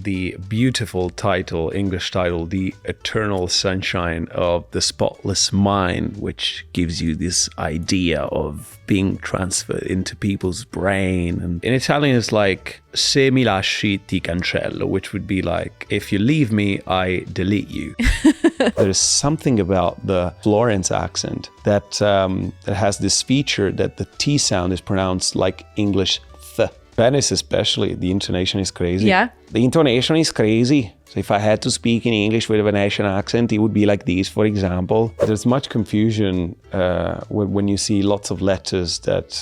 the beautiful title, English title, The Eternal Sunshine of the Spotless Mind, which gives you this idea of being transferred into people's brain. And in Italian, it's like, se mi lasci ti cancello, which would be like, if you leave me, I delete you. There's something about the Florence accent that has this feature that the T sound is pronounced like English th. Venice especially, the intonation is crazy. Yeah. The intonation is crazy. So if I had to speak in English with a Venetian accent, it would be like this, for example. There's much confusion when you see lots of letters that,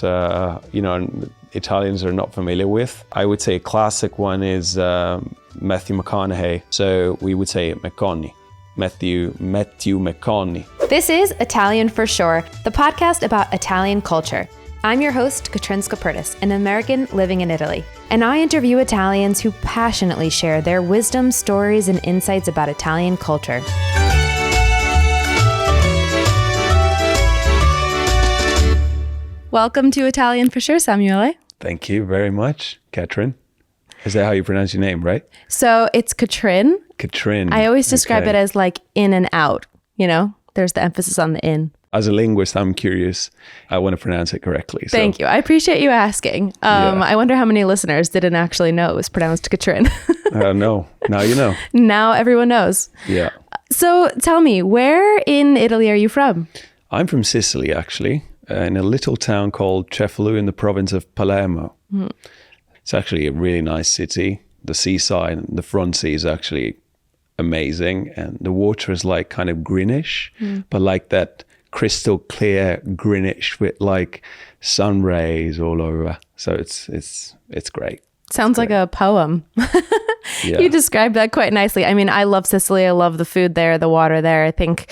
Italians are not familiar with. I would say a classic one is Matthew McConaughey. So we would say McConaughey. Matthew McConaughey. This is Italian for Sure, the podcast about Italian culture. I'm your host, Catrin Skaperdas, an American living in Italy, and I interview Italians who passionately share their wisdom, stories, and insights about Italian culture. Welcome to Italian for Sure, Samuele. Thank you very much, Catrin. Is that how you pronounce your name, right? So it's Catrin. Catrin. I always describe it as like in and out, there's the emphasis on the in. As a linguist, I'm curious. I want to pronounce it correctly. So. Thank you. I appreciate you asking. I wonder how many listeners didn't actually know it was pronounced Catrin. No. Now you know. Now everyone knows. Yeah. So tell me, where in Italy are you from? I'm from Sicily, actually, in a little town called Cefalù in the province of Palermo. Mm. It's actually a really nice city. The seaside, the front sea is actually amazing. And the water is like kind of greenish, but like that crystal clear greenish with like sun rays all over. So it's great. Sounds like a poem. Yeah. You described that quite nicely. I mean, I love Sicily. I love the food there, the water there. I think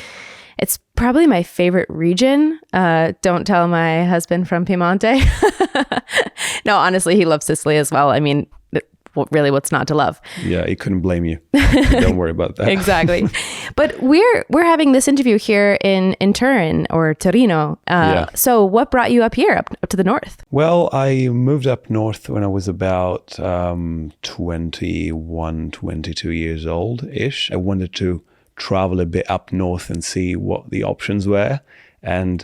it's probably my favorite region. Don't tell my husband from Piemonte. No, honestly, he loves Sicily as well. I mean, really, what's not to love? Yeah, he couldn't blame you. Don't worry about that. Exactly. But we're having this interview here in Turin or Torino. So what brought you up here, up to the north? Well, I moved up north when I was about 21, 22 years old-ish. I wanted to travel a bit up north and see what the options were. And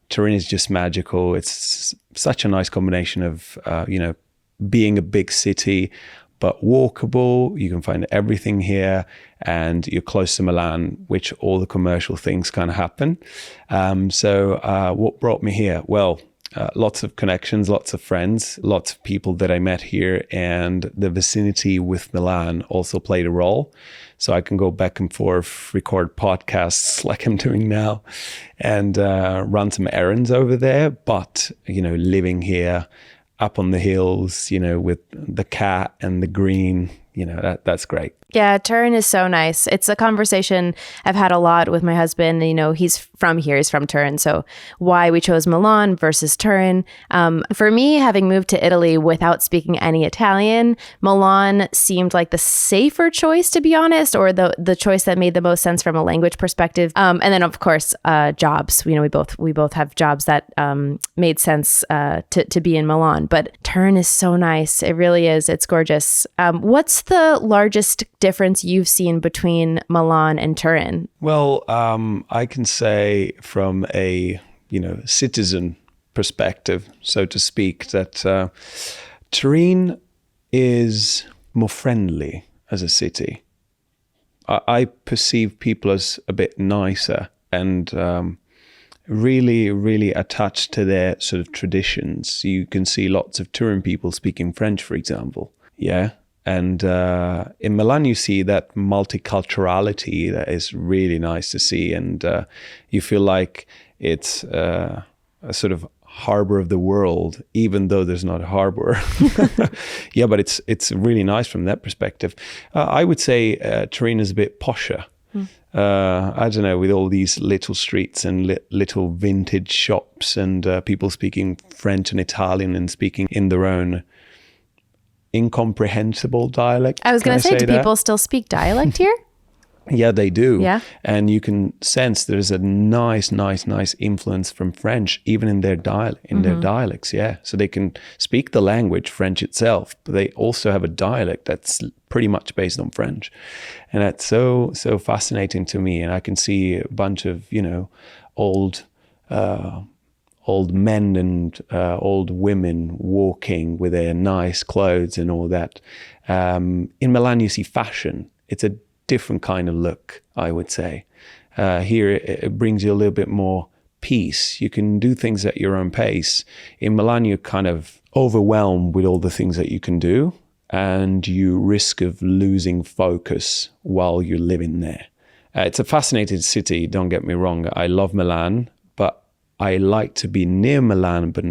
Turin is just magical. It's such a nice combination of, being a big city, but walkable. You can find everything here, and you're close to Milan, which all the commercial things kind of happen. So what brought me here? Well, lots of connections, lots of friends, lots of people that I met here, and the vicinity with Milan also played a role. So I can go back and forth, record podcasts like I'm doing now, and run some errands over there. But, living here, up on the hills, with the cat and the green, that's great. Yeah, Turin is so nice. It's a conversation I've had a lot with my husband. He's from here, he's from Turin. So why we chose Milan versus Turin. For me, having moved to Italy without speaking any Italian, Milan seemed like the safer choice, to be honest, or the choice that made the most sense from a language perspective. And then, of course, jobs. We both have jobs that made sense to be in Milan. But Turin is so nice. It really is. It's gorgeous. What's the largest difference you've seen between Milan and Turin? Well, I can say from a citizen perspective, so to speak, that Turin is more friendly as a city. I perceive people as a bit nicer and really, really attached to their sort of traditions. You can see lots of Turin people speaking French, for example. Yeah. And in Milan, you see that multiculturality that is really nice to see. And you feel like it's a sort of harbor of the world, even though there's not a harbor. Yeah, but it's really nice from that perspective. I would say Turin is a bit posher. I don't know, with all these little streets and little vintage shops and people speaking French and Italian and speaking in their own incomprehensible dialect. I was going to say, do people still speak dialect here? Yeah, they do. Yeah. And you can sense there's a nice influence from French, even in their their dialects. Yeah. So they can speak the language, French itself, but they also have a dialect that's pretty much based on French. And that's so fascinating to me. And I can see a bunch of, old men and old women walking with their nice clothes and all that. In Milan, you see fashion. It's a different kind of look, I would say. Here, it brings you a little bit more peace. You can do things at your own pace. In Milan, you're kind of overwhelmed with all the things that you can do, and you risk of losing focus while you're living there. It's a fascinating city, don't get me wrong. I love Milan, but I like to be near Milan, but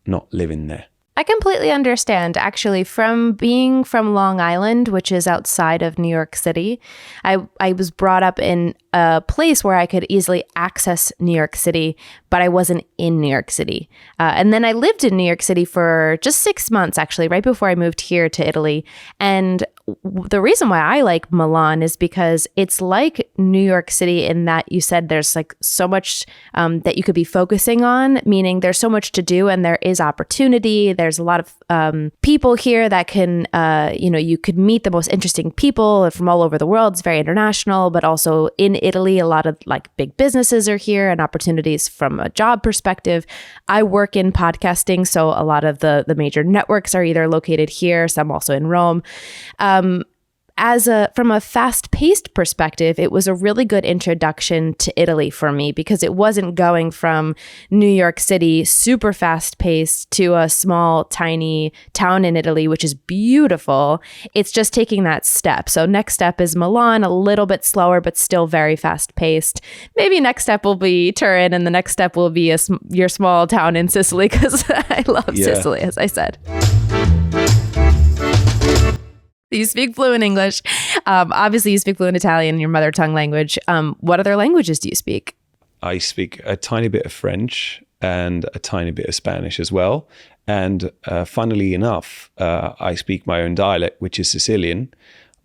not living there. I completely understand. Actually, from being from Long Island, which is outside of New York City, I was brought up in a place where I could easily access New York City, but I wasn't in New York City. And then I lived in New York City for just 6 months, actually, right before I moved here to Italy. And the reason why I like Milan is because it's like New York City in that you said there's like so much that you could be focusing on, meaning there's so much to do and there is opportunity. There's a lot of people here that can, you could meet the most interesting people from all over the world. It's very international, but also in Italy, a lot of like big businesses are here and opportunities from a job perspective. I work in podcasting, so a lot of the major networks are either located here, some also in Rome. From a fast-paced perspective, it was a really good introduction to Italy for me because it wasn't going from New York City, super fast-paced, to a small, tiny town in Italy, which is beautiful. It's just taking that step. So next step is Milan, a little bit slower, but still very fast-paced. Maybe next step will be Turin, and the next step will be your small town in Sicily because I love Sicily, as I said. You speak fluent English. Obviously, you speak fluent Italian, your mother tongue language. What other languages do you speak? I speak a tiny bit of French and a tiny bit of Spanish as well. And funnily enough, I speak my own dialect, which is Sicilian.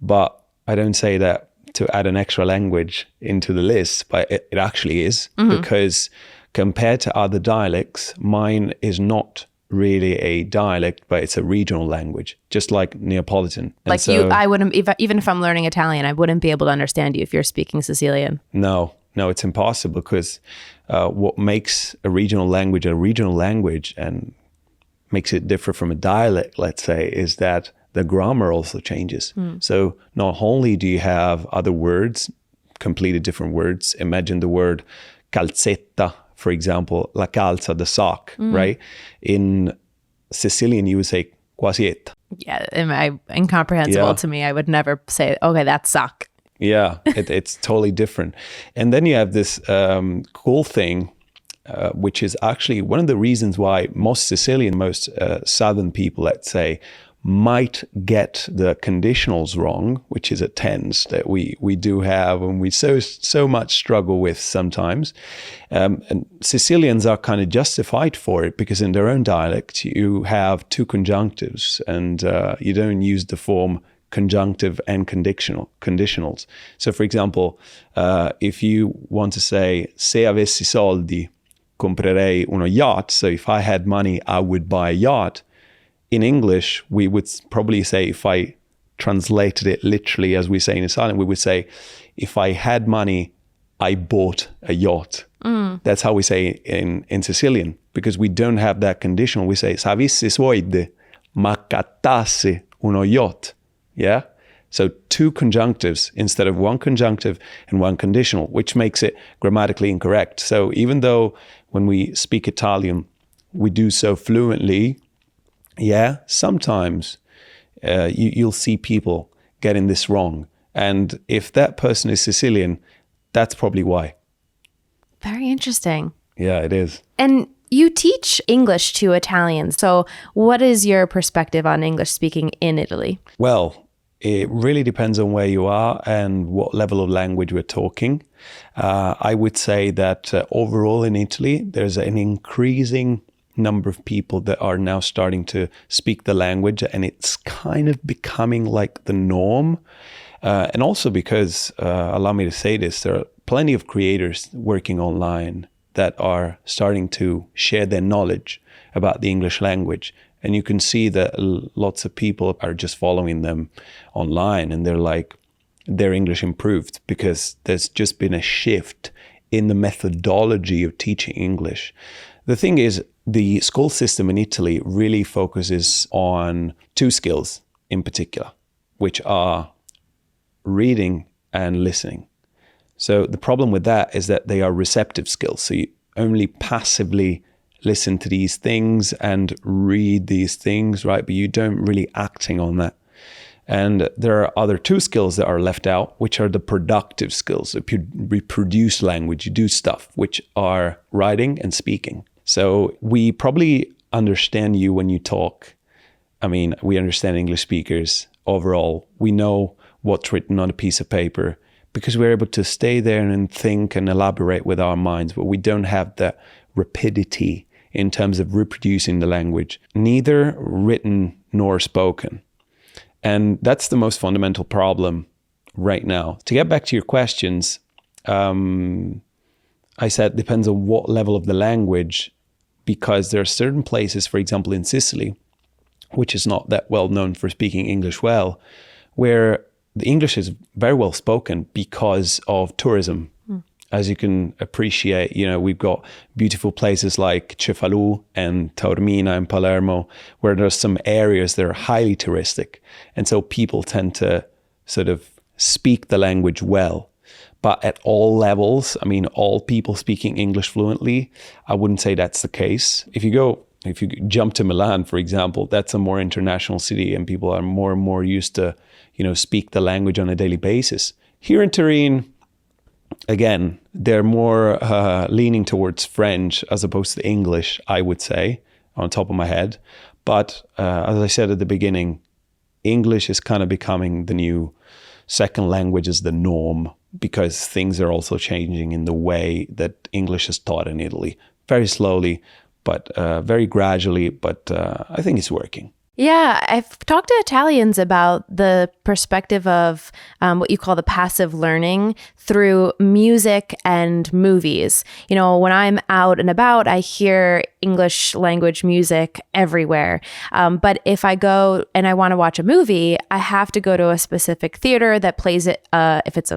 But I don't say that to add an extra language into the list, but it actually is. Because compared to other dialects, mine is not really a dialect, but it's a regional language, just like Neapolitan. And I wouldn't, even if I'm learning Italian, I wouldn't be able to understand you if you're speaking Sicilian. No, it's impossible because what makes a regional language and makes it differ from a dialect, let's say, is that the grammar also changes. So not only do you have other words, completely different words. Imagine the word calzetta, for example, la calza, the sock, right? In Sicilian, you would say quasietta. Yeah, incomprehensible to me. I would never say, okay, that's sock. Yeah, it's totally different. And then you have this cool thing, which is actually one of the reasons why most southern people, let's say, might get the conditionals wrong, which is a tense that we do have and we so much struggle with sometimes. And Sicilians are kind of justified for it because in their own dialect, you have two conjunctives and you don't use the form conjunctive and conditionals. So for example, if you want to say, se avessi soldi, comprerei uno yacht. So if I had money, I would buy a yacht. In English, we would probably say, if I translated it literally as we say in Italian, we would say, if I had money, I bought a yacht. That's how we say in Sicilian, because we don't have that conditional. We say, se avessi soldi, m'accattasse uno yacht. Yeah? So two conjunctives instead of one conjunctive and one conditional, which makes it grammatically incorrect. So even though when we speak Italian, we do so fluently, yeah, sometimes you'll see people getting this wrong. And if that person is Sicilian, that's probably why. Very interesting. Yeah, it is. And you teach English to Italians. So what is your perspective on English speaking in Italy? Well, it really depends on where you are and what level of language we're talking. I would say that overall in Italy, there's an increasing number of people that are now starting to speak the language, and it's kind of becoming like the norm. And also because, allow me to say this, there are plenty of creators working online that are starting to share their knowledge about the English language. And you can see that lots of people are just following them online, and they're like, their English improved because there's just been a shift in the methodology of teaching English. The thing is, the school system in Italy really focuses on two skills in particular, which are reading and listening. So the problem with that is that they are receptive skills. So you only passively listen to these things and read these things, right? But you don't really acting on that. And there are other two skills that are left out, which are the productive skills. If you reproduce language, you do stuff, which are writing and speaking. So we probably understand you when you talk. I mean, we understand English speakers overall. We know what's written on a piece of paper because we're able to stay there and think and elaborate with our minds, but we don't have that rapidity in terms of reproducing the language, neither written nor spoken. And that's the most fundamental problem right now. To get back to your questions, I said depends on what level of the language, because there are certain places, for example, in Sicily, which is not that well known for speaking English well, where the English is very well spoken because of tourism. As you can appreciate, we've got beautiful places like Cefalù and Taormina and Palermo, where there's some areas that are highly touristic. And so people tend to sort of speak the language well. But at all levels, I mean, all people speaking English fluently, I wouldn't say that's the case. If you jump to Milan, for example, that's a more international city and people are more and more used to, speak the language on a daily basis. Here in Turin, again, they're more leaning towards French as opposed to English, I would say, on top of my head. But as I said at the beginning, English is kind of becoming the new second language, as the norm, because things are also changing in the way that English is taught in Italy. Very slowly, but very gradually, but I think it's working. Yeah, I've talked to Italians about the perspective of what you call the passive learning through music and movies. When I'm out and about, I hear English language music everywhere. But if I go and I want to watch a movie, I have to go to a specific theater that plays it, if it's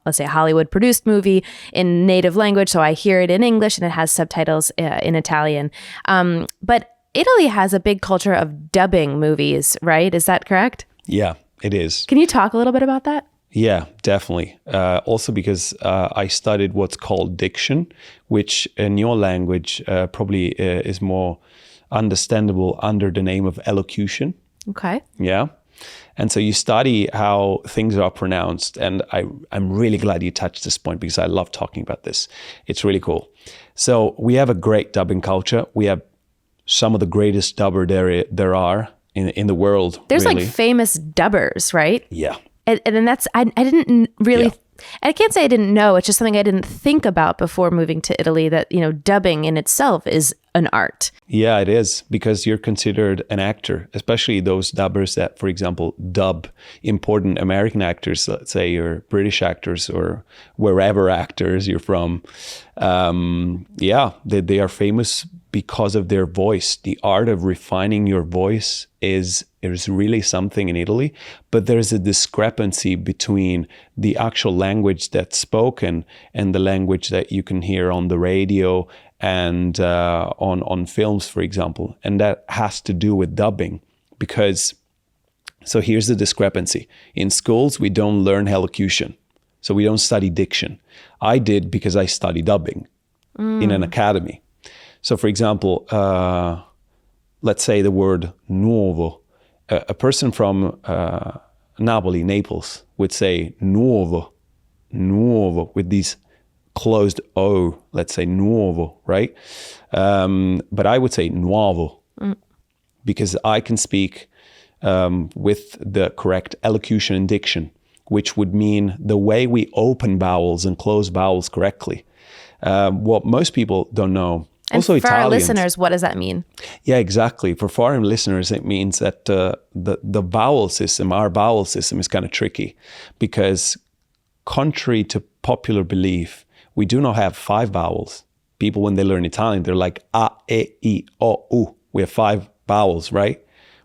let's say a Hollywood produced movie in native language. So I hear it in English and it has subtitles in Italian. But Italy has a big culture of dubbing movies, right? Is that correct? Yeah, it is. Can you talk a little bit about that? Yeah, definitely. Also because I studied what's called diction, which in your language probably is more understandable under the name of elocution. Okay. Yeah. And so you study how things are pronounced. And I'm really glad you touched this point because I love talking about this. It's really cool. So we have a great dubbing culture. We have some of the greatest dubber there are in the world. There's really. Like famous dubbers, right? Yeah. And then that's, I didn't really, I can't say I didn't know. It's just something I didn't think about before moving to Italy, that, dubbing in itself is an art. Yeah, it is, because you're considered an actor, especially those dubbers that, for example, dub important American actors, let's say, or British actors or wherever actors you're from. They are famous because of their voice. The art of refining your voice is really something in Italy, but there's a discrepancy between the actual language that's spoken and the language that you can hear on the radio and on films, for example. And that has to do with dubbing, because, so here's the discrepancy. In schools, we don't learn elocution. So we don't study diction. I did because I studied dubbing in an academy. So for example, let's say the word nuovo. A person from Naples would say nuovo, with these closed O, let's say nuovo, right? But I would say nuovo because I can speak with the correct elocution and diction, which would mean the way we open vowels and close vowels correctly. What most people don't know And Also for our Italians. listeners, what does that mean? Yeah, exactly. For foreign listeners, it means that the vowel system, our vowel system, is kind of tricky because, contrary to popular belief, we do not have 5 vowels. People, when they learn Italian, they're like a, e, I, o, u. We have 5 vowels, right?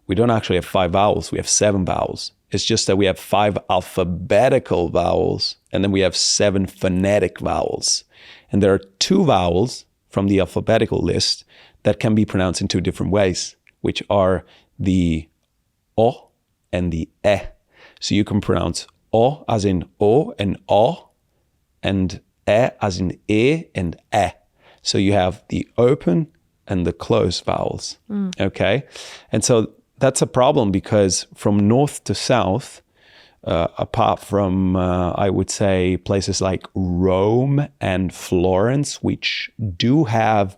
We don't actually have 5 vowels. We have 7 vowels. It's just that we have 5 alphabetical vowels, and then we have 7 phonetic vowels. And there are 2 vowels from the alphabetical list that can be pronounced in 2 different ways, which are the O and the E. So you can pronounce O as in O and O, and E as in E and E. So you have the open and the closed vowels, okay? And so that's a problem because from north to south, apart from, I would say, places like Rome and Florence, which do have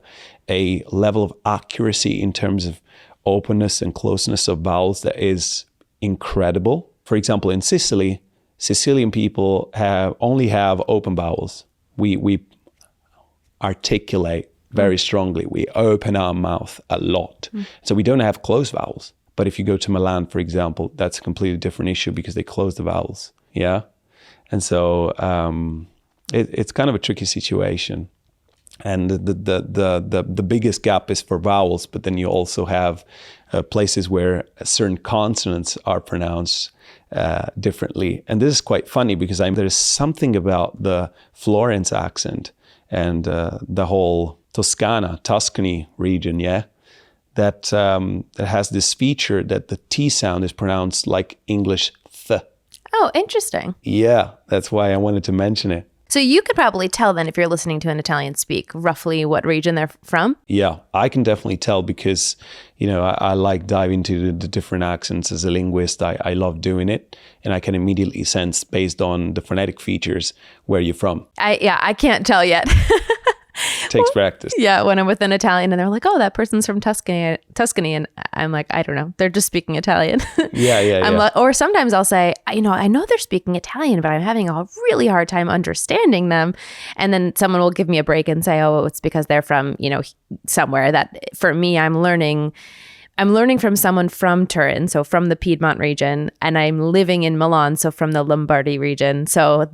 a level of accuracy in terms of openness and closeness of vowels that is incredible. For example, in Sicily, Sicilian people only have open vowels. We articulate very strongly. We open our mouth a lot. So we don't have closed vowels. But if you go to Milan, for example, that's a completely different issue because they close the vowels. Yeah. And so it's kind of a tricky situation. And the biggest gap is for vowels, but then you also have places where certain consonants are pronounced differently. And this is quite funny because there's something about the Florence accent and the whole Tuscany region, yeah, that has this feature that the T sound is pronounced like English th. Oh, interesting. Yeah, that's why I wanted to mention it. So you could probably tell then if you're listening to an Italian speak roughly what region they're from? Yeah, I can definitely tell because, I like diving into the different accents as a linguist. I love doing it. And I can immediately sense based on the phonetic features where you're from. I can't tell yet. Takes practice. Yeah, when I'm with an Italian and they're like, "Oh, that person's from Tuscany," and I'm like, "I don't know, they're just speaking Italian." Yeah. Or sometimes I'll say, I know they're speaking Italian, but I'm having a really hard time understanding them. And then someone will give me a break and say, "Oh, it's because they're from somewhere." That for me, I'm learning from someone from Turin, so from the Piedmont region, and I'm living in Milan, so from the Lombardy region. So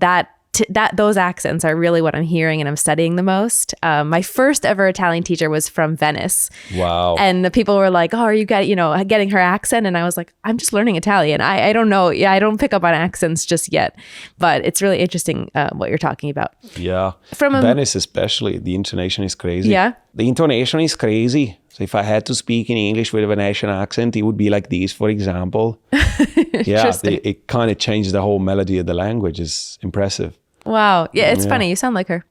those accents are really what I'm hearing and I'm studying the most. My first ever Italian teacher was from Venice. Wow. And the people were like, "Oh, are you getting her accent?" And I was like, "I'm just learning Italian. I don't know. Yeah, I don't pick up on accents just yet." But it's really interesting what you're talking about. Yeah. From Venice especially, the intonation is crazy. Yeah. The intonation is crazy. So if I had to speak in English with a Venetian accent, it would be like this, for example. Yeah, it kind of changed the whole melody of the language. It's impressive. Wow. Yeah, it's funny. You sound like her.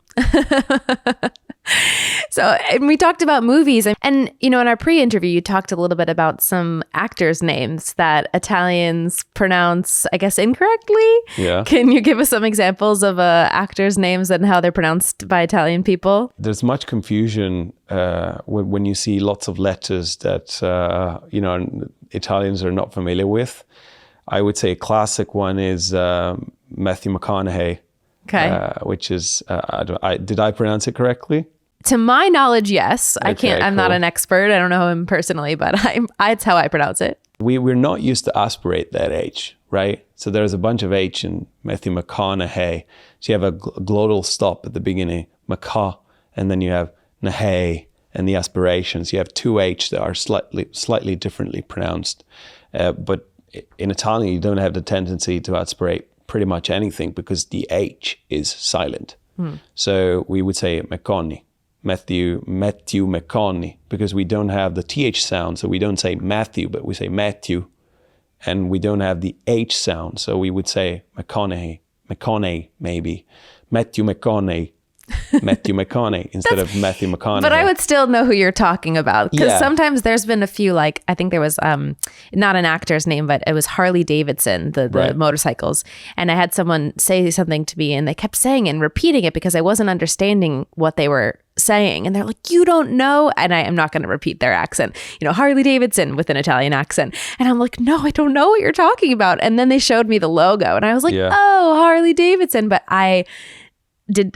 So, and we talked about movies and in our pre-interview, you talked a little bit about some actors' names that Italians pronounce, I guess, incorrectly. Yeah. Can you give us some examples of actors' names and how they're pronounced by Italian people? There's much confusion when you see lots of letters that, Italians are not familiar with. I would say a classic one is Matthew McConaughey. Okay. Which is, did I pronounce it correctly? To my knowledge, yes. Okay, I'm not an expert. I don't know him personally, but it's how I pronounce it. We're not used to aspirate that H, right? So there's a bunch of H in Matthew McConaughey. So you have a glottal stop at the beginning, Maca, and then you have Nahay and the aspirations. You have 2 H that are slightly differently pronounced. But in Italian, you don't have the tendency to aspirate pretty much anything because the H is silent. So we would say McConaughey, Matthew McConaughey, because we don't have the TH sound. So we don't say Matthew, but we say Matthew. And we don't have the H sound. So we would say McConaughey maybe, Matthew McConaughey instead of Matthew McConaughey. But I would still know who you're talking about because sometimes there's been a few, like I think there was not an actor's name, but it was Harley Davidson, the right. motorcycles. And I had someone say something to me and they kept saying it and repeating it because I wasn't understanding what they were saying. And they're like, "You don't know?" And I am not going to repeat their accent, Harley Davidson with an Italian accent. And I'm like, "No, I don't know what you're talking about." And then they showed me the logo and I was like, "Oh, Harley Davidson." But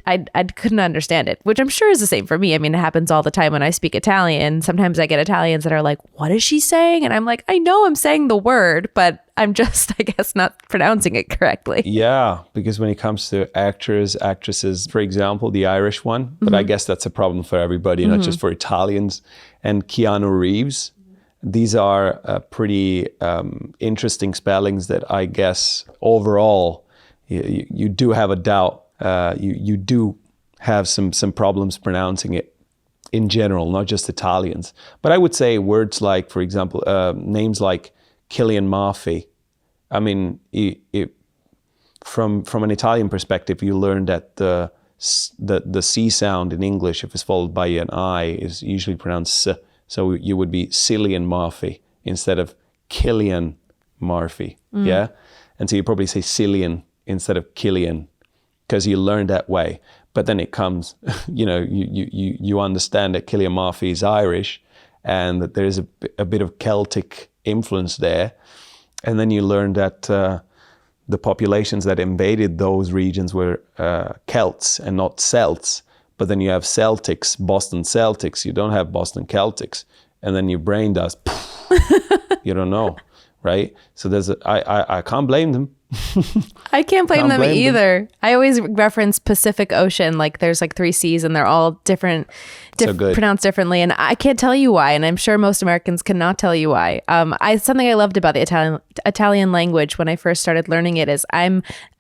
I couldn't understand it, which I'm sure is the same for me. I mean, it happens all the time when I speak Italian. Sometimes I get Italians that are like, what is she saying? And I'm like, I know I'm saying the word, but I'm just, I guess, not pronouncing it correctly. Yeah, because when it comes to actors, actresses, for example, the Irish one, but I guess that's a problem for everybody, not just for Italians, and Keanu Reeves. These are pretty interesting spellings that I guess overall you do have a doubt. You do have some problems pronouncing it in general, not just Italians. But I would say words like, for example, names like Cillian Murphy. I mean, from an Italian perspective, you learn that the C sound in English, if it's followed by an I, is usually pronounced S. So you would be Cillian Murphy instead of Cillian Murphy. Yeah, and so you probably say Cillian instead of Killian, because you learn that way. But then it comes, you understand that Cillian Murphy is Irish and that there is a bit of Celtic influence there. And then you learn that the populations that invaded those regions were Celts and not Celts. But then you have Celtics, Boston Celtics. You don't have Boston Celtics. And then your brain does, you don't know, right? So I can't blame them. I can't blame them either. I always reference Pacific Ocean, like there's like 3 C's and they're all different, pronounced differently. And I can't tell you why. And I'm sure most Americans cannot tell you why. Something I loved about the Italian language when I first started learning it is I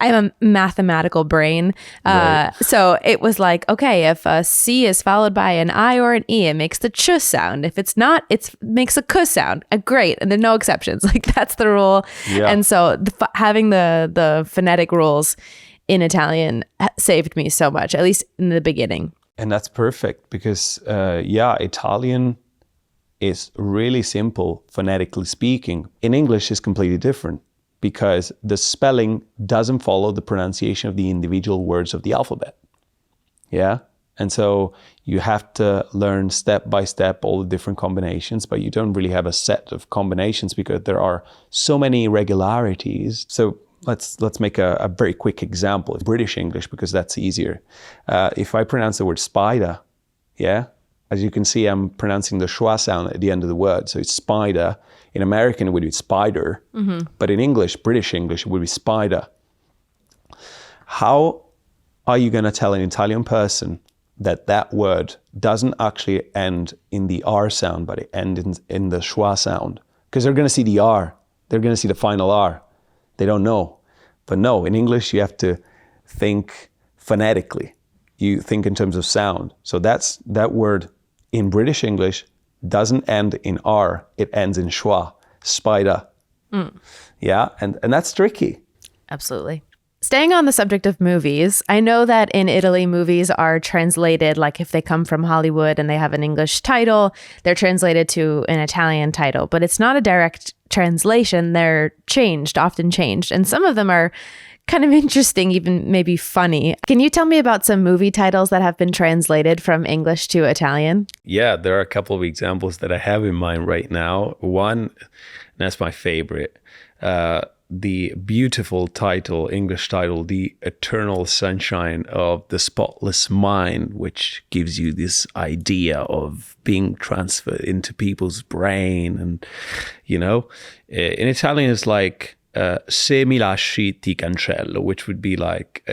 have a mathematical brain. Right. So it was like, okay, if a C is followed by an I or an E, it makes the ch sound. If it's not, it makes a k sound. Great. And there are no exceptions. Like that's the rule. Yeah. And so having the phonetic rules in Italian saved me so much, at least in the beginning. And that's perfect because, Italian is really simple phonetically speaking. In English, it's completely different because the spelling doesn't follow the pronunciation of the individual words of the alphabet. Yeah? And so you have to learn step by step all the different combinations, but you don't really have a set of combinations because there are so many irregularities. So let's make a very quick example of British English because that's easier. If I pronounce the word spider, yeah, as you can see, I'm pronouncing the schwa sound at the end of the word. So it's spider. In American, it would be spider. But in English, British English, it would be spider. How are you going to tell an Italian person that word doesn't actually end in the R sound, but it ends in the schwa sound? Because they're going to see the R. They're going to see the final R. They don't know. But no, in English, you have to think phonetically. You think in terms of sound. So that word in British English doesn't end in R. It ends in schwa, spider. Yeah, and that's tricky. Absolutely. Staying on the subject of movies, I know that in Italy, movies are translated, like if they come from Hollywood and they have an English title, they're translated to an Italian title, but it's not a direct translation. They're often changed. And some of them are kind of interesting, even maybe funny. Can you tell me about some movie titles that have been translated from English to Italian? Yeah, there are a couple of examples that I have in mind right now. One, that's my favorite. The beautiful title, English title, The Eternal Sunshine of the Spotless Mind, which gives you this idea of being transferred into people's brain. And, in Italian, it's like, se mi lasci ti cancello, which would be like,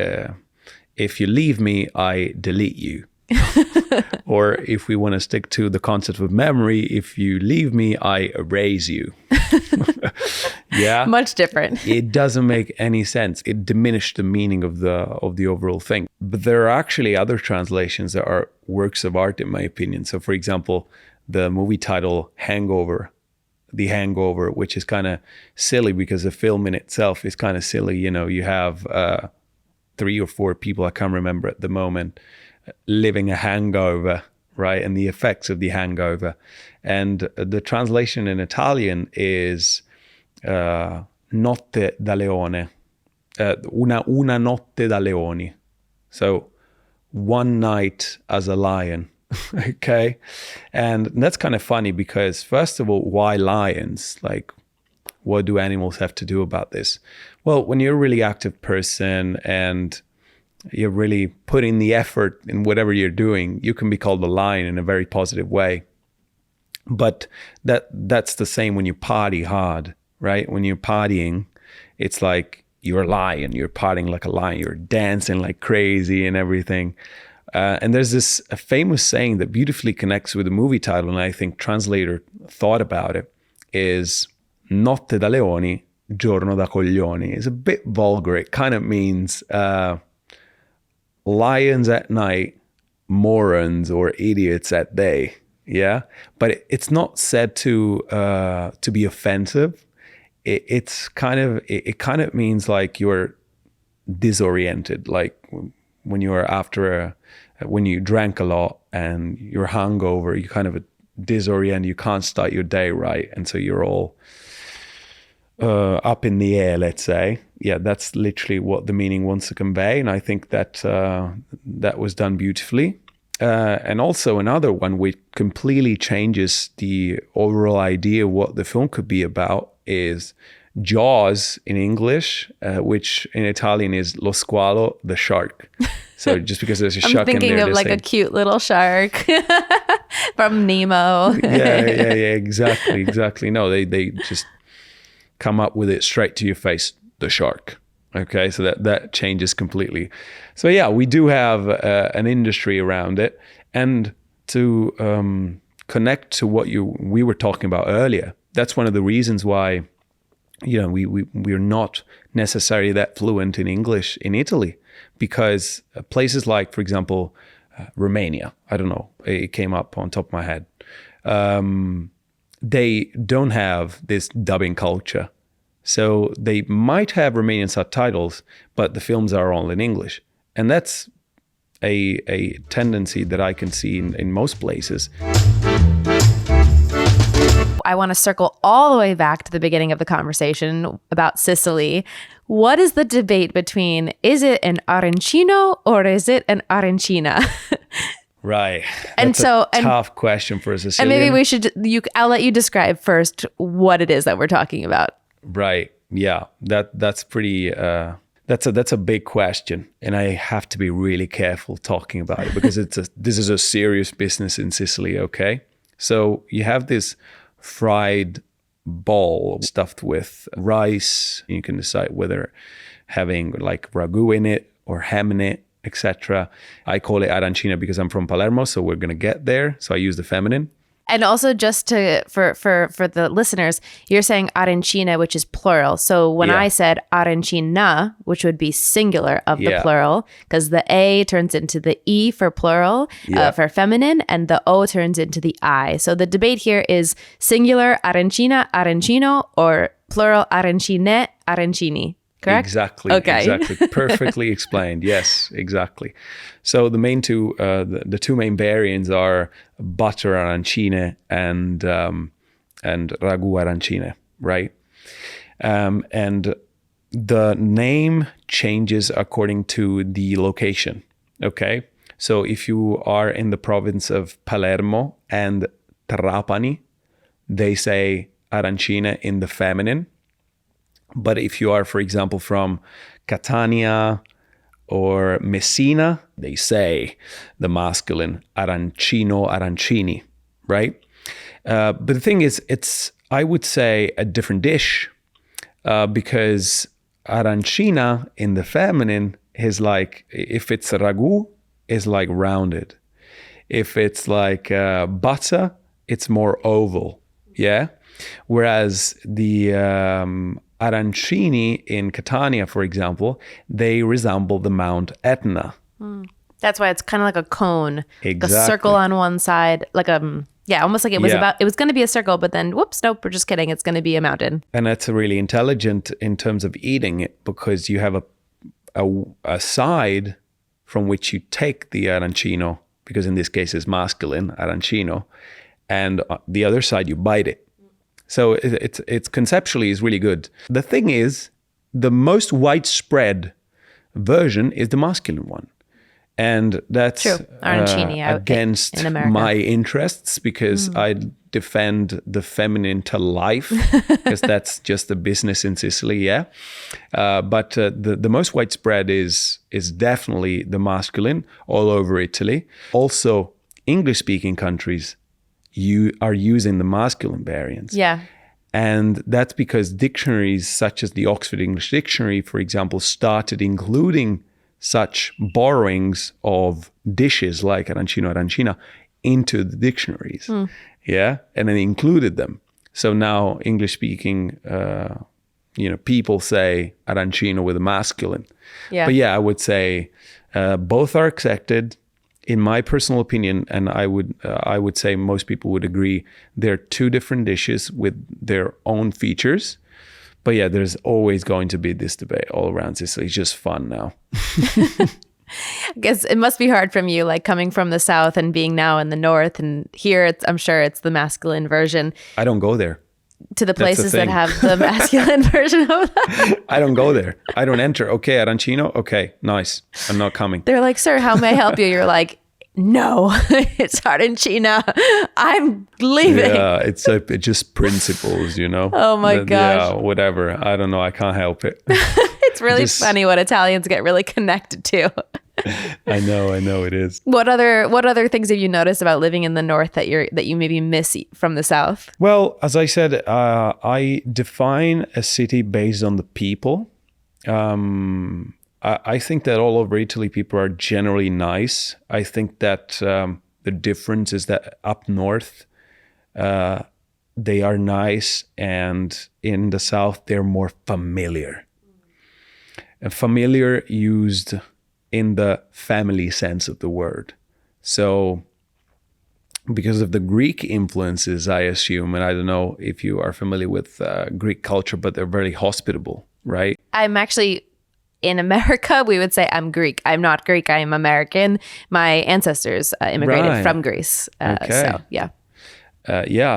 if you leave me, I delete you. Or if we want to stick to the concept of memory, if you leave me, I erase you. Yeah. Much different. It doesn't make any sense. It diminished the meaning of the overall thing. But there are actually other translations that are works of art, in my opinion. So, for example, the movie title Hangover, The Hangover, which is kind of silly because the film in itself is kind of silly. You have 3 or 4 people, I can't remember at the moment, living a hangover, right? And the effects of the hangover. And the translation in Italian is notte da leone, una notte da leoni. So one night as a lion, okay? And that's kind of funny because first of all, why lions? Like, what do animals have to do about this? Well, when you're a really active person and you're really putting the effort in whatever you're doing, you can be called a lion in a very positive way. But that's the same when you party hard, right? When you're partying, it's like you're a lion, you're partying like a lion, you're dancing like crazy and everything. And there's this a famous saying that beautifully connects with the movie title, and I think translator thought about it, is notte da leoni, giorno da coglioni. It's a bit vulgar. It kind of means lions at night, morons or idiots at day. Yeah, but it's not said to be offensive. It kind of means like you're disoriented, like when you're when you drank a lot and you're hungover, you kind of disorient, you can't start your day right, and so you're all up in the air, let's say. Yeah, that's literally what the meaning wants to convey, and I think that that was done beautifully. And also another one which completely changes the overall idea of what the film could be about is Jaws in English, which in Italian is lo squalo, the shark. So just because there's a shark in there. I'm thinking of like a cute little shark from Nemo. Yeah, exactly. No, they just come up with it straight to your face, the shark. Okay, so that changes completely. So yeah, we do have an industry around it, and to connect to what we were talking about earlier. That's one of the reasons why, we're not necessarily that fluent in English in Italy, because places like, for example, Romania, I don't know, it came up on top of my head. They don't have this dubbing culture. So they might have Romanian subtitles, but the films are all in English. And that's a tendency that I can see in most places. I want to circle all the way back to the beginning of the conversation about Sicily. What is the debate between, is it an Arancino or is it an Arancina? Right. That's a tough question for a Sicilian. And maybe I'll let you describe first what it is that we're talking about. Right. Yeah. That's pretty. That's a big question, and I have to be really careful talking about it because this is a serious business in Sicily. Okay. So you have this fried ball stuffed with rice. You can decide whether having like ragu in it or ham in it, etc. I call it arancina because I'm from Palermo, so we're gonna get there. So I use the feminine. And also just for the listeners, you're saying arancina, which is plural. So when I said arancina, which would be singular of the plural, because the A turns into the E for plural, for feminine, and the O turns into the I. So the debate here is singular arancina, arancino, or plural arancine, arancini. Correct? Exactly. Okay. Exactly. Perfectly explained. Yes, exactly. So the main two, the two main variants are butter arancine and ragu arancine, right? And the name changes according to the location. Okay. So if you are in the province of Palermo and Trapani, they say arancine in the feminine. But if you are, for example, from Catania or Messina, they say the masculine arancino, arancini, right? But the thing is, it's, I would say, a different dish because arancina in the feminine is like, if it's ragu, is like rounded. If it's like butter, it's more oval, yeah? Whereas the arancini in Catania, for example, they resemble the Mount Etna. That's why it's kind of like a cone, Exactly. a circle on one side, like almost like it was going to be a circle, but then whoops, nope, we're just kidding. It's going to be a mountain. And that's really intelligent in terms of eating it because you have a side from which you take the arancino, because in this case it's masculine, arancino, and the other side you bite it. So it's conceptually is really good. The thing is, the most widespread version is the masculine one. And that's True. Arancini out against in America. my interests, because I defend the feminine to life, because that's just a business in Sicily, yeah. But the most widespread is definitely the masculine all over Italy. Also, English-speaking countries, you are using the masculine variants. Yeah. And that's because dictionaries such as the Oxford English Dictionary, for example, started including such borrowings of dishes like arancino, arancina into the dictionaries. Yeah. And then included them. So now English speaking, people say arancino with a masculine. Yeah. But yeah, I would say both are accepted. In my personal opinion, and I would say most people would agree, they're two different dishes with their own features. But yeah, there's always going to be this debate all around Sicily. It's just fun now. I guess it must be hard from you, like coming from the south and being now in the north, and here I'm sure it's the masculine version. I don't go there. To the places that have the masculine version of that. I don't go there. I don't enter. Okay, arancino. Okay, nice. I'm not coming. They're like, sir, how may I help you? You're like, no, it's arancina. I'm leaving. Yeah, it's just principles, Oh my gosh. Yeah, whatever. I don't know. I can't help it. It's really funny what Italians get really connected to. I know it is. What other things have you noticed about living in the north that you maybe miss from the south? Well, as I said, I define a city based on the people. I think that all over Italy, people are generally nice. I think that the difference is that up north, they are nice, and in the south, they're more familiar. And familiar used in the family sense of the word. So because of the Greek influences, I assume, and I don't know if you are familiar with Greek culture, but they're very hospitable, right? I'm actually... In America, we would say I'm Greek. I'm not Greek. I am American. My ancestors immigrated from Greece. Okay. So, yeah.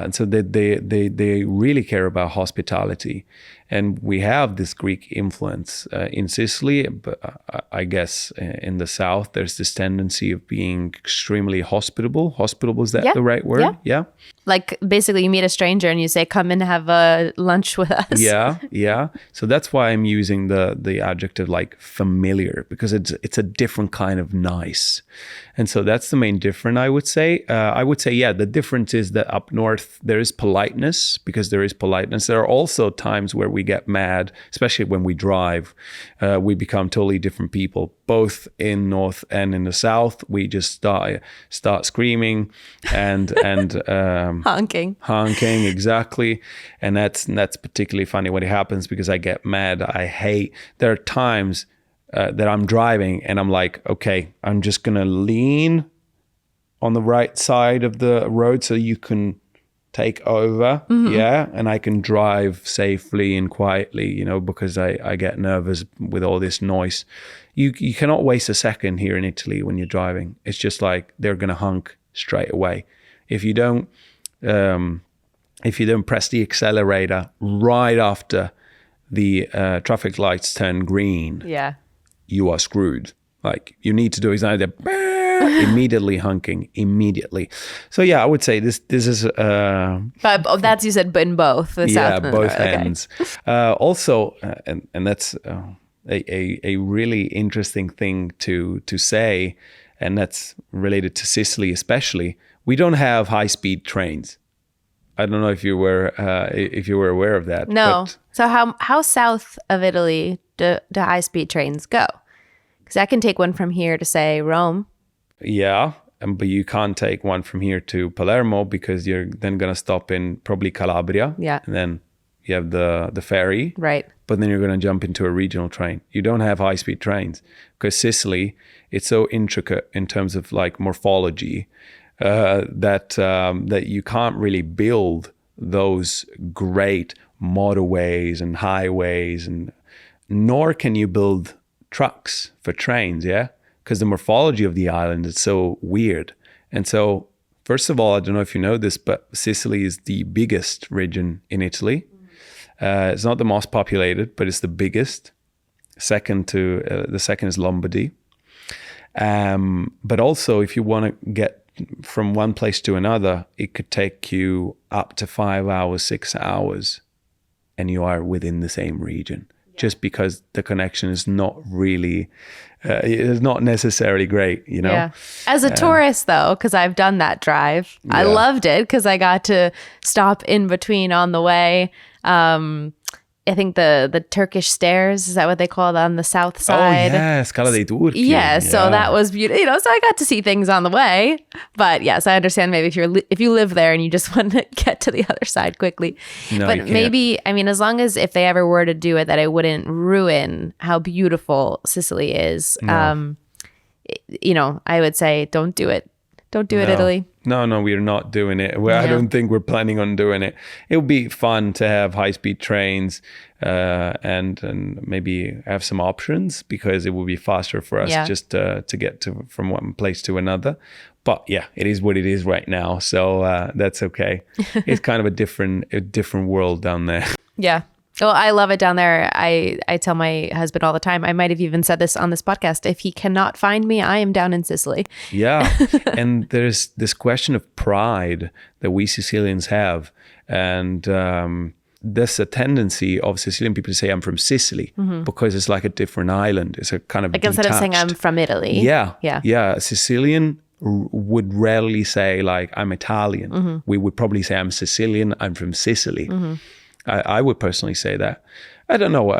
And so they really care about hospitality. And we have this Greek influence in Sicily, but I guess in the south, there's this tendency of being extremely hospitable. Hospitable, is that the right word? Yeah. Like basically you meet a stranger and you say, come and have a lunch with us. Yeah. So that's why I'm using the adjective like familiar, because it's a different kind of nice. And so that's the main difference, I would say. The difference is that up north, there is politeness, because there is politeness. There are also times where we get mad, especially when we drive. We become totally different people, both in north and in the south. We just start screaming and honking, exactly. And that's particularly funny when it happens, because I get mad. There are times that I'm driving and I'm like, okay, I'm just gonna lean on the right side of the road so you can take over, and I can drive safely and quietly, because I get nervous with all this noise. You cannot waste a second here in Italy when you're driving. It's just like they're gonna honk straight away. If you don't press the accelerator right after the traffic lights turn green, you are screwed. Like, you need to do exactly that. Immediately honking, immediately. So yeah, I would say this is but that's, you said, in both the south and both the north. ends. Also, and that's a really interesting thing to say, and that's related to Sicily especially. We don't have high-speed trains. I don't know if you were aware of that. No. So how south of Italy do high-speed trains go? Because I can take one from here to, say, Rome. Yeah, but you can't take one from here to Palermo, because you're then going to stop in probably Calabria. Yeah. And then you have the ferry. Right. But then you're going to jump into a regional train. You don't have high-speed trains, because Sicily, it's so intricate in terms of like morphology that you can't really build those great motorways and highways, and nor can you build trucks for trains, because the morphology of the island is so weird. And so, first of all, I don't know if you know this, but Sicily is the biggest region in Italy. It's not the most populated, but it's the biggest. The second is Lombardy. But also, if you want to get from one place to another, it could take you up to 5 hours, 6 hours, and you are within the same region. Just because the connection is not really, it's not necessarily great, you know? Yeah. As a tourist, though, because I've done that drive, I loved it because I got to stop in between on the way. I think the Turkish stairs, is that what they call it, on the south side? Oh, yeah, Scala dei Turchi. Yeah, so that was beautiful. You know, so I got to see things on the way. But yes, I understand maybe if you live there and you just want to get to the other side quickly. No, but maybe, I mean, as long as if they ever were to do it, that it wouldn't ruin how beautiful Sicily is. No. You know, I would say don't do it. Don't do it, Italy. No, we're not doing it. I don't think we're planning on doing it. It would be fun to have high-speed trains and maybe have some options, because it would be faster for us just to get from one place to another. But yeah, it is what it is right now. So that's okay. It's kind of a different world down there. Yeah. Well, I love it down there. I tell my husband all the time, I might have even said this on this podcast, if he cannot find me, I am down in Sicily. Yeah. And there's this question of pride that we Sicilians have. And there's a tendency of Sicilian people to say, I'm from Sicily, because it's like a different island. It's a kind of like instead of saying I'm from Italy. Yeah. A Sicilian would rarely say like, I'm Italian. We would probably say I'm Sicilian, I'm from Sicily. I would personally say that. I don't know.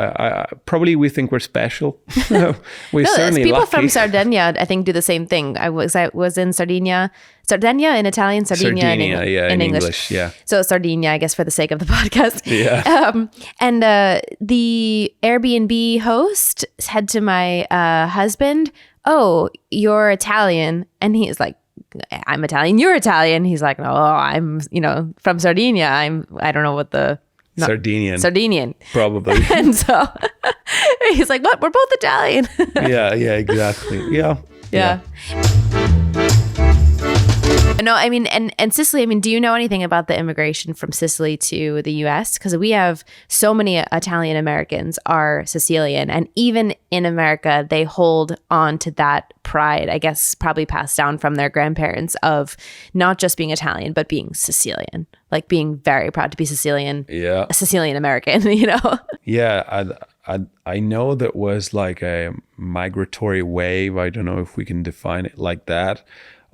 Probably we think we're special. We're certainly people lucky. from Sardinia, I think, do the same thing. I was in Sardinia in Italian, Sardinia in English. Yeah. So Sardinia, I guess, for the sake of the podcast. Yeah. And the Airbnb host said to my husband, "Oh, you're Italian," and he's like, "I'm Italian. You're Italian." He's like, "Oh, I'm from Sardinia. I don't know what the." Sardinian. Probably. And so he's like, what? We're both Italian. Yeah, exactly. Yeah. No, I mean, and Sicily, I mean, do you know anything about the immigration from Sicily to the US? Because we have so many Italian Americans are Sicilian, and even in America, they hold on to that pride, I guess, probably passed down from their grandparents, of not just being Italian, but being Sicilian, like being very proud to be Sicilian, a Sicilian American, you know? Yeah, I know that was like a migratory wave. I don't know if we can define it like that,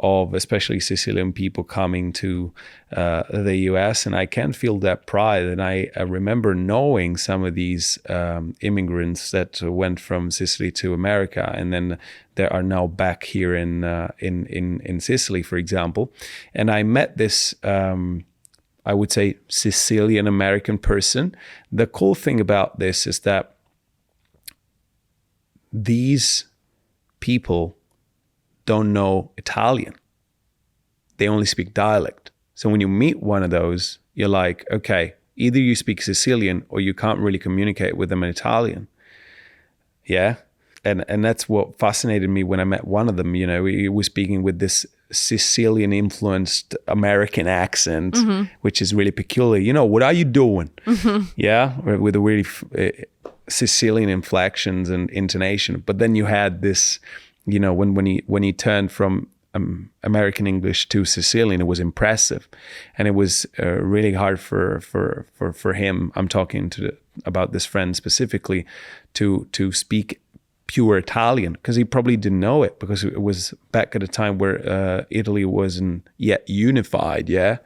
of especially Sicilian people coming to the US, and I can feel that pride. And I remember knowing some of these immigrants that went from Sicily to America, and then they are now back here in Sicily, for example. And I met this, I would say, Sicilian American person. The cool thing about this is that these people don't know Italian. They only speak dialect. So when you meet one of those, you're like, okay, either you speak Sicilian or you can't really communicate with them in Italian. Yeah. And that's what fascinated me when I met one of them. You know, he was speaking with this Sicilian influenced American accent, which is really peculiar. You know, what are you doing? Yeah. With a really Sicilian inflections and intonation. But then you had this, you know, when he turned from American English to Sicilian, it was impressive, and it was really hard for him. I'm talking about this friend specifically to speak pure Italian, because he probably didn't know it, because it was back at a time where Italy wasn't yet unified. Yeah,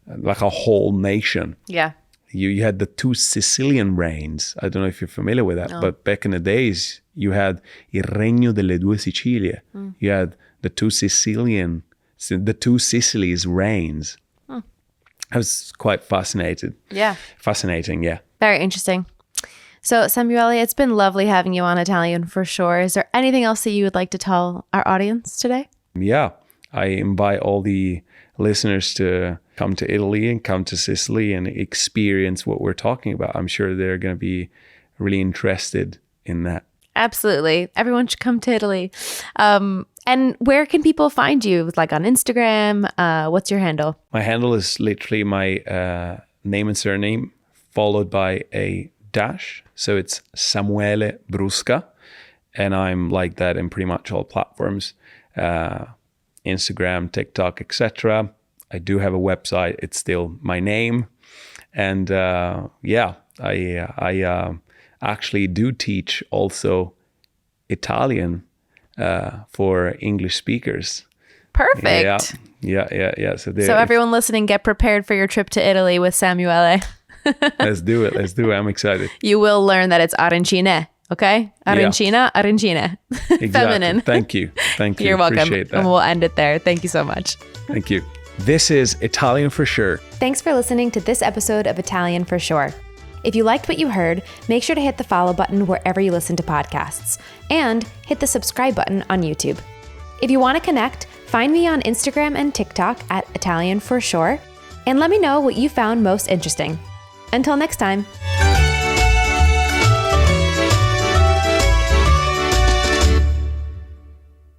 like a whole nation. Yeah. You had the two Sicilian reigns. I don't know if you're familiar with that, but back in the days, you had il regno delle due Sicilie. You had the two Sicilies reigns. I was quite fascinating. Yeah. Very interesting. So, Samuele, it's been lovely having you on Italian for sure. Is there anything else that you would like to tell our audience today? Yeah, I invite all the listeners to come to Italy and come to Sicily and experience what we're talking about. I'm sure they're going to be really interested in that. Absolutely. Everyone should come to Italy. And where can people find you? Like on Instagram? What's your handle? My handle is literally my name and surname followed by a dash. So it's Samuele Brusca. And I'm like that in pretty much all platforms, Instagram, TikTok, etc. I do have a website. It's still my name. And I actually do teach also Italian for English speakers. Perfect. Yeah. So everyone listening, get prepared for your trip to Italy with Samuele. Let's do it. I'm excited. You will learn that it's Arancina. Okay? Arancina, Arancina. Exactly. Feminine. Thank you. You're welcome. Appreciate that. And we'll end it there. Thank you so much. Thank you. This is Italian for Sure. Thanks for listening to this episode of Italian for Sure. If you liked what you heard, make sure to hit the follow button wherever you listen to podcasts and hit the subscribe button on YouTube. If you want to connect, find me on Instagram and TikTok at Italian for Sure and let me know what you found most interesting. Until next time.